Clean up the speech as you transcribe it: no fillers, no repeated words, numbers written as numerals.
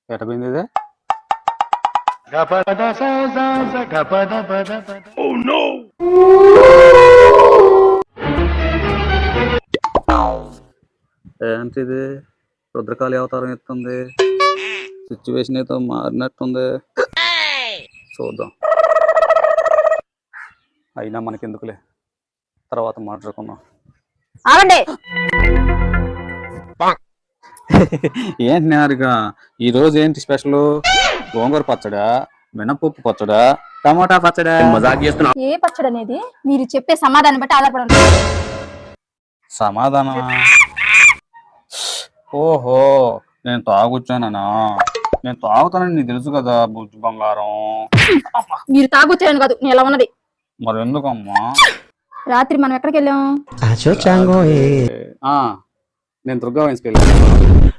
ఎటపోయింది ఇదే? ఏంటిది? రుద్రకాళి అవతారం ఎత్తుంది. సిచ్యువేషన్ అయితే మారినట్టుంది. చూద్దాం. అయినా మనకెందుకులే, తర్వాత మాట్లాడుకుందాం. ఆగండి. ఏంటి నేరుగా ఈ రోజు ఏంటి స్పెషల్? గోంగూర పచ్చడా, మినపప్పు పచ్చడా, టమాటా పచ్చడా? ఏ పచ్చడి అనేది మీరు చెప్పే సమాధానం బట్టి ఆధారపడి ఉంటుంది. సమాధానం? ఓహో, నేను తాగొచ్చానా? నేను తాగుతానని నీకు తెలుసు కదా బుజ్జు బంగారం. మీరు తాగొచ్చారని కాదు, నేను ఎలా ఉన్నది. మరి ఎందుకమ్మా? రాత్రి మనం ఎక్కడికి వెళ్ళాం? నేను దుర్గా వయసుకి వెళ్ళాను.